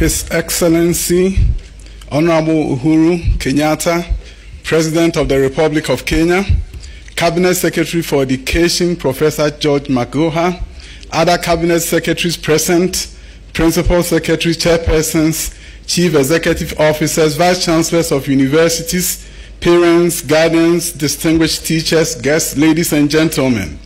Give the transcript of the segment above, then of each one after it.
His Excellency, Honorable Uhuru Kenyatta, President of the Republic of Kenya, Cabinet Secretary for Education, Professor George Magoha, other Cabinet Secretaries present, Principal Secretaries, Chairpersons, Chief Executive Officers, Vice Chancellors of universities, parents, guardians, distinguished teachers, guests, ladies and gentlemen.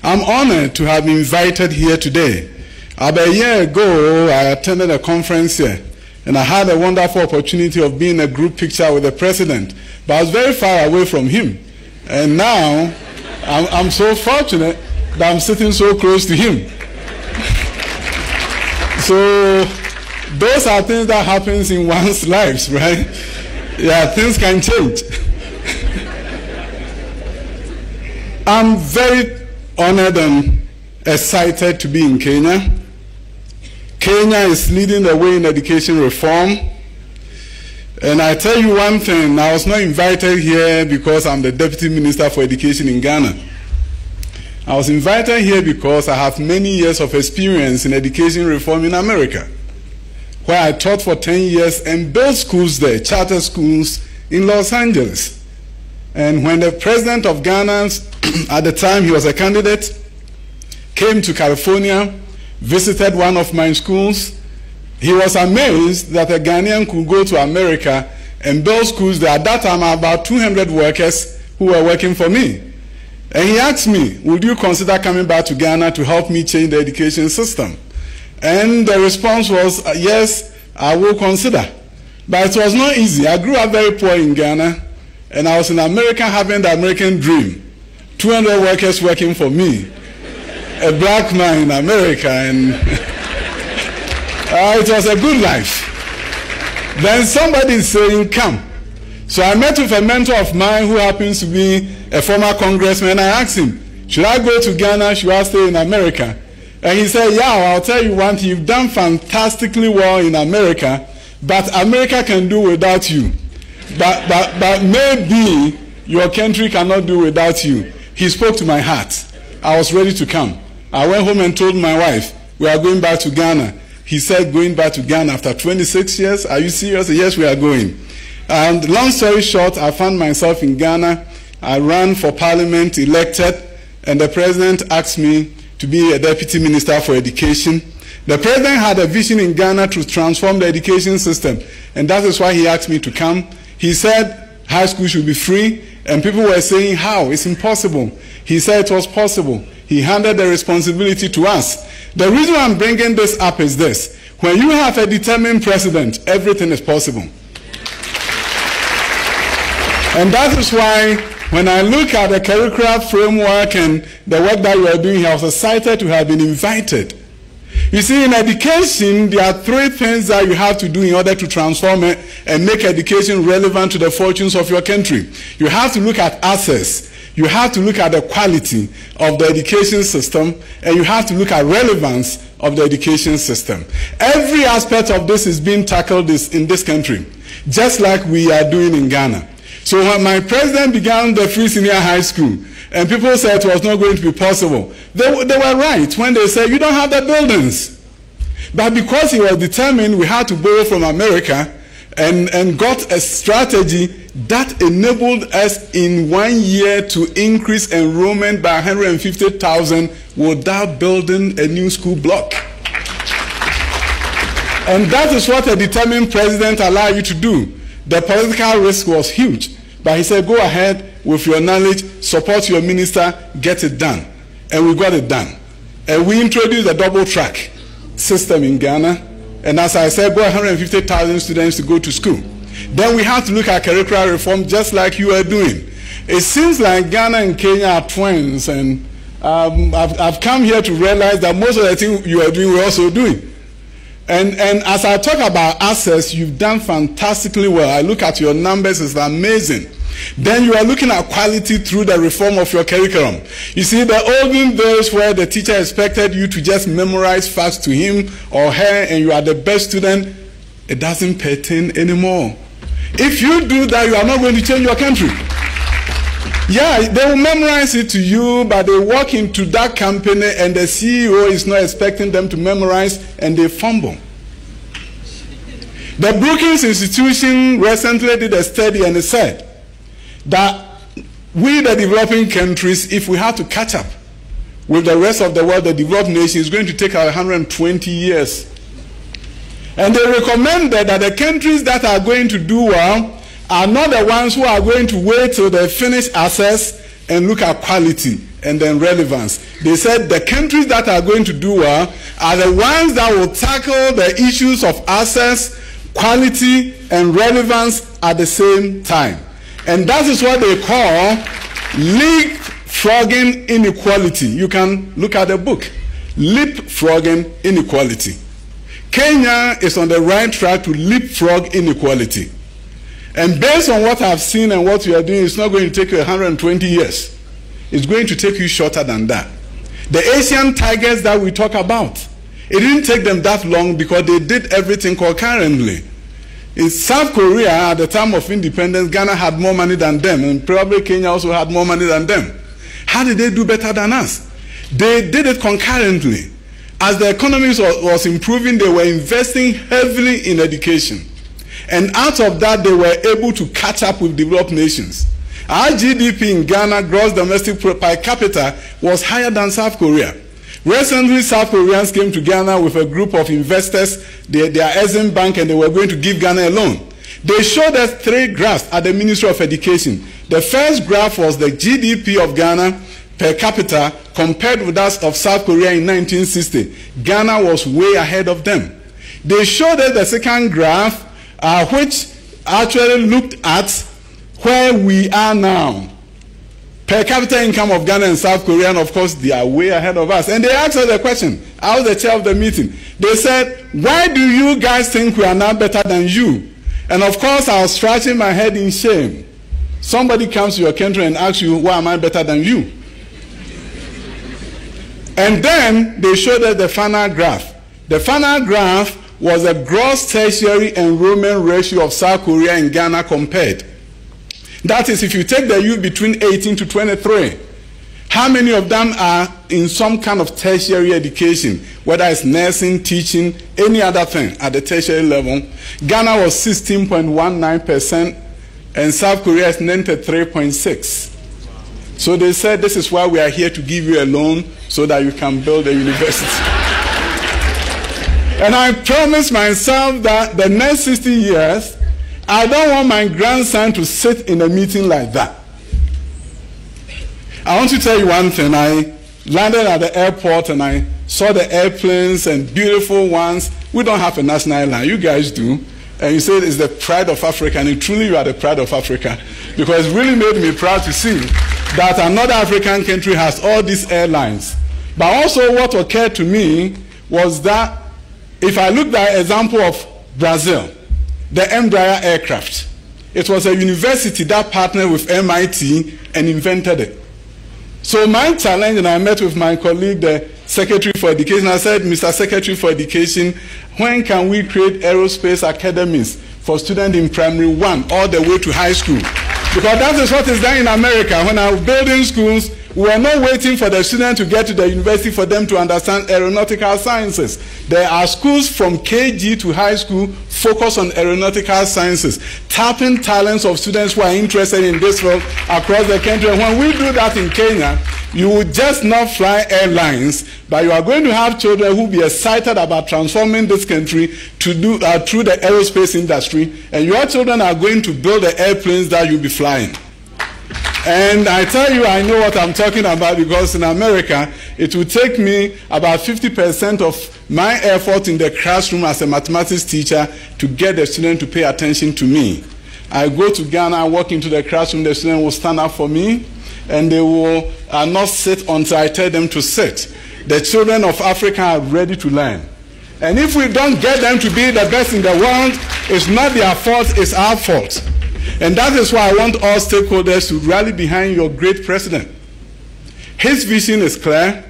I'm honored to have been invited here today. About a year ago, I attended a conference here, and I had a wonderful opportunity of being in a group picture with the president, but I was very far away from him. And now, I'm so fortunate that I'm sitting so close to him. So, those are things that happens in one's lives, right? Yeah, things can change. I'm very honored and excited to be in Kenya. Kenya is leading the way in education reform. And I tell you one thing, I was not invited here because I'm the Deputy Minister for Education in Ghana. I was invited here because I have many years of experience in education reform in America, where I taught for 10 years and built schools there, charter schools in Los Angeles. And when the president of Ghana, at the time he was a candidate, came to California, visited one of my schools, he was amazed that a Ghanaian could go to America and build schools there. At that time, about 200 workers who were working for me. And he asked me, would you consider coming back to Ghana to help me change the education system? And the response was, yes, I will consider. But it was not easy. I grew up very poor in Ghana, and I was in America having the American dream. 200 workers working for me. A black man in America, and it was a good life. Then somebody is saying, come. So I met with a mentor of mine who happens to be a former congressman. I asked him, should I go to Ghana? Should I stay in America? And he said, yeah, I'll tell you one thing, you've done fantastically well in America, but America can do without you. But maybe your country cannot do without you. He spoke to my heart. I was ready to come. I went home and told my wife, we are going back to Ghana. He said, going back to Ghana after 26 years? Are you serious? Yes, we are going. And long story short, I found myself in Ghana. I ran for parliament, elected, and the president asked me to be a deputy minister for education. The president had a vision in Ghana to transform the education system, and that is why he asked me to come. He said high school should be free, and people were saying, how? It's impossible. He said it was possible. He handed the responsibility to us. The reason I'm bringing this up is this. When you have a determined president, everything is possible. And that is why when I look at the curricular framework and the work that you are doing, I was excited to have been invited. You see, in education, there are three things that you have to do in order to transform it and make education relevant to the fortunes of your country. You have to look at access. You have to look at the quality of the education system, and you have to look at relevance of the education system. Every aspect of this is being tackled in this country, just like we are doing in Ghana. So when my president began the free senior high school, and people said it was not going to be possible, they were right when they said, you don't have the buildings. But because he was determined, we had to borrow from America and got a strategy that enabled us in 1 year to increase enrollment by 150,000 without building a new school block. And that is what a determined president allowed you to do. The political risk was huge. But he said, go ahead with your knowledge, support your minister, get it done. And we got it done. And we introduced a double track system in Ghana. And as I said, got 150,000 students to go to school. Then we have to look at curricular reform just like you are doing. It seems like Ghana and Kenya are twins. And I've come here to realize that most of the things you are doing, we're also doing. And as I talk about access, you've done fantastically well. I look at your numbers, it's amazing. Then you are looking at quality through the reform of your curriculum. You see, the olden days where the teacher expected you to just memorize facts to him or her and you are the best student, it doesn't pertain anymore. If you do that, you are not going to change your country. Yeah, they will memorize it to you, but they walk into that company and the CEO is not expecting them to memorize and they fumble. The Brookings Institution recently did a study, and it said that we, the developing countries, if we have to catch up with the rest of the world, the developed nations, it's going to take 120 years. And they recommended that the countries that are going to do well are not the ones who are going to wait till they finish access and look at quality and then relevance. They said the countries that are going to do well are the ones that will tackle the issues of access, quality, and relevance at the same time. And that is what they call leapfrogging inequality. You can look at the book, Leapfrogging Inequality. Kenya is on the right track to leapfrog inequality. And based on what I've seen and what we are doing, it's not going to take you 120 years. It's going to take you shorter than that. The Asian tigers that we talk about, it didn't take them that long because they did everything concurrently. In South Korea, at the time of independence, Ghana had more money than them, and probably Kenya also had more money than them. How did they do better than us? They did it concurrently. As the economy was improving, they were investing heavily in education. And out of that, they were able to catch up with developed nations. Our GDP in Ghana, gross domestic per capita, was higher than South Korea. Recently, South Koreans came to Ghana with a group of investors, their Exim Bank, and they were going to give Ghana a loan. They showed us 3 graphs at the Ministry of Education. The first graph was the GDP of Ghana per capita compared with that of South Korea in 1960. Ghana was way ahead of them. They showed us the second graph, which actually looked at where we are now. Per capita income of Ghana and South Korea, and of course, they are way ahead of us. And they asked us the question. I was the chair of the meeting. They said, why do you guys think we are now better than you? And of course, I was scratching my head in shame. Somebody comes to your country and asks you, why am I better than you? And then they showed us the final graph. The final graph was a gross tertiary enrollment ratio of South Korea and Ghana compared. That is, if you take the youth between 18 to 23, how many of them are in some kind of tertiary education, whether it's nursing, teaching, any other thing at the tertiary level? Ghana was 16.19% and South Korea is 93.6%. So they said, this is why we are here to give you a loan so that you can build a university. And I promised myself that the next 60 years, I don't want my grandson to sit in a meeting like that. I want to tell you one thing. I landed at the airport and I saw the airplanes and beautiful ones. We don't have a national airline. You guys do. And you say it's the pride of Africa, and truly you are the pride of Africa. Because it really made me proud to see that another African country has all these airlines. But also what occurred to me was that if I look at the example of Brazil, the Embraer aircraft, it was a university that partnered with MIT and invented it. So my challenge, and I met with my colleague, the Secretary for Education, I said, Mr. Secretary for Education, when can we create aerospace academies for students in primary 1 all the way to high school? Because that is what is done in America. When I was building schools, we are not waiting for the students to get to the university for them to understand aeronautical sciences. There are schools from KG to high school focused on aeronautical sciences, tapping talents of students who are interested in this field across the country. And when we do that in Kenya, you will just not fly airlines, but you are going to have children who will be excited about transforming this country to do through the aerospace industry, and your children are going to build the airplanes that you'll be flying. And I tell you, I know what I'm talking about, because in America, it will take me about 50% of my effort in the classroom as a mathematics teacher to get the student to pay attention to me. I go to Ghana, I walk into the classroom, the student will stand up for me, and they will not sit until I tell them to sit. The children of Africa are ready to learn. And if we don't get them to be the best in the world, it's not their fault, it's our fault. And that is why I want all stakeholders to rally behind your great president. His vision is clear,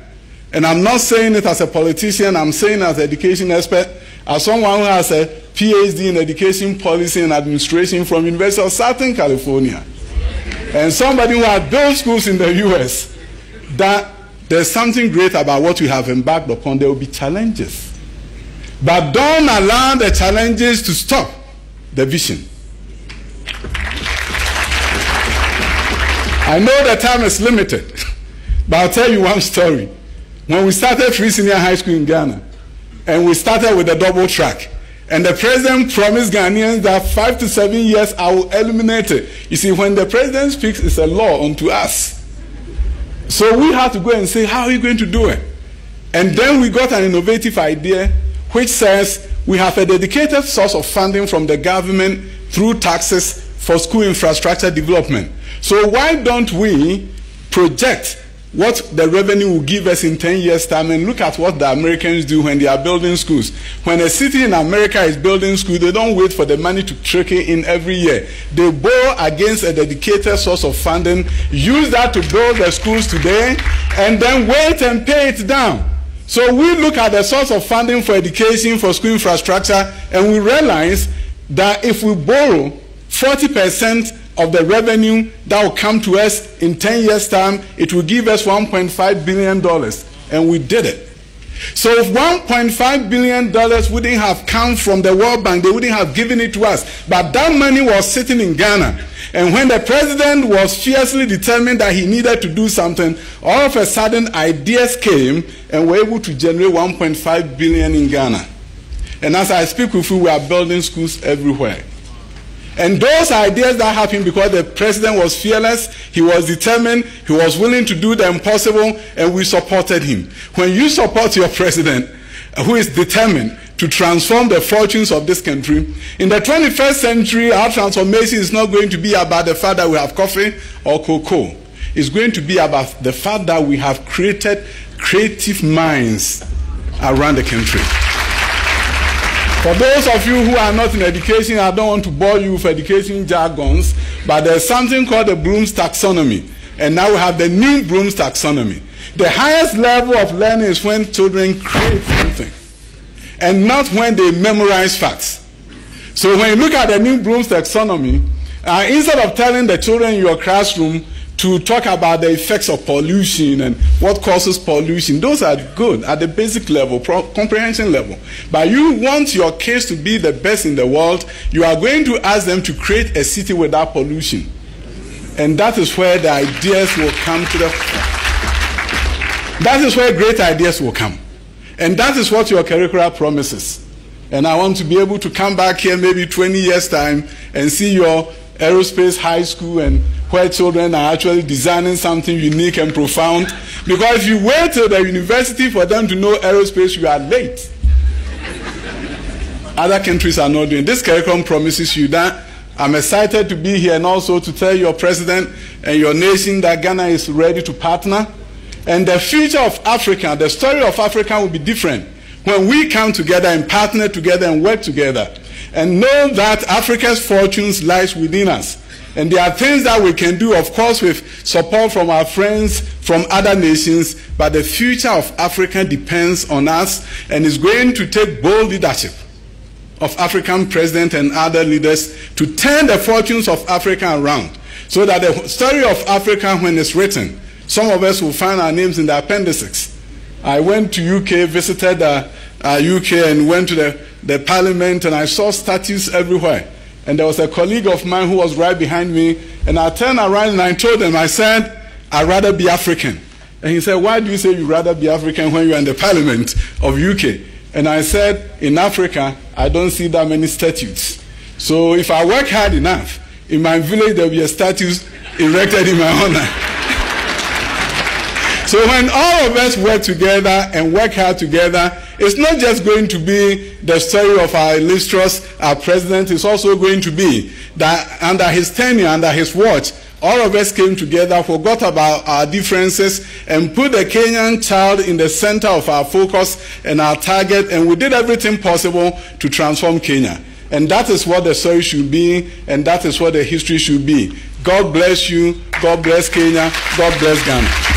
and I'm not saying it as a politician, I'm saying it as an education expert, as someone who has a PhD in education policy and administration from University of Southern California, and somebody who has built schools in the US, that there's something great about what we have embarked upon. There will be challenges. But don't allow the challenges to stop the vision. I know the time is limited, but I'll tell you one story. When we started Free Senior High School in Ghana, and we started with a double track, and the president promised Ghanaians that 5 to 7 years I will eliminate it. You see, when the president speaks, it's a law unto us. So we had to go and say, how are you going to do it? And then we got an innovative idea which says we have a dedicated source of funding from the government through taxes for school infrastructure development. So why don't we project what the revenue will give us in 10 years' time and look at what the Americans do when they are building schools. When a city in America is building schools, they don't wait for the money to trickle in every year. They borrow against a dedicated source of funding, use that to build the schools today, and then wait and pay it down. So we look at the source of funding for education, for school infrastructure, and we realize that if we borrow 40% of the revenue that will come to us in 10 years' time, it will give us $1.5 billion. And we did it. So if $1.5 billion wouldn't have come from the World Bank, they wouldn't have given it to us. But that money was sitting in Ghana. And when the president was fiercely determined that he needed to do something, all of a sudden ideas came and were able to generate $1.5 billion in Ghana. And as I speak with you, we are building schools everywhere. And those ideas that happened because the president was fearless, he was determined, he was willing to do the impossible, and we supported him. When you support your president, who is determined to transform the fortunes of this country, in the 21st century, our transformation is not going to be about the fact that we have coffee or cocoa. It's going to be about the fact that we have created creative minds around the country. For those of you who are not in education, I don't want to bore you with education jargons, but there's something called the Bloom's taxonomy. And now we have the new Bloom's taxonomy. The highest level of learning is when children create something, and not when they memorize facts. So when you look at the new Bloom's taxonomy, instead of telling the children in your classroom to talk about the effects of pollution and what causes pollution, those are good at the basic level, comprehension level. But you want your kids to be the best in the world, you are going to ask them to create a city without pollution. And that is where the ideas will come to the front. That is where great ideas will come. And that is what your curricula promises. And I want to be able to come back here maybe 20 years' time and see your aerospace high school and where children are actually designing something unique and profound. Because if you wait till the university for them to know aerospace, you are late. Other countries are not doing. This curriculum promises you that. I'm excited to be here and also to tell your president and your nation that Ghana is ready to partner. And the future of Africa, the story of Africa will be different when we come together and partner together and work together and know that Africa's fortunes lies within us. And there are things that we can do, of course, with support from our friends from other nations, but the future of Africa depends on us and is going to take bold leadership of African presidents and other leaders to turn the fortunes of Africa around so that the story of Africa, when it's written, some of us will find our names in the appendices. I went to UK, visited UK and went to the parliament, and I saw statues everywhere. And there was a colleague of mine who was right behind me, and I turned around and I told him, I said, I'd rather be African. And he said, why do you say you'd rather be African when you're in the parliament of UK? And I said, in Africa, I don't see that many statues. So if I work hard enough, in my village there will be a statue erected in my honor. So when all of us work together and work hard together, it's not just going to be the story of our illustrious president, it's also going to be that under his tenure, under his watch, all of us came together, forgot about our differences, and put the Kenyan child in the center of our focus and our target, and we did everything possible to transform Kenya. And that is what the story should be, and that is what the history should be. God bless you, God bless Kenya, God bless Ghana.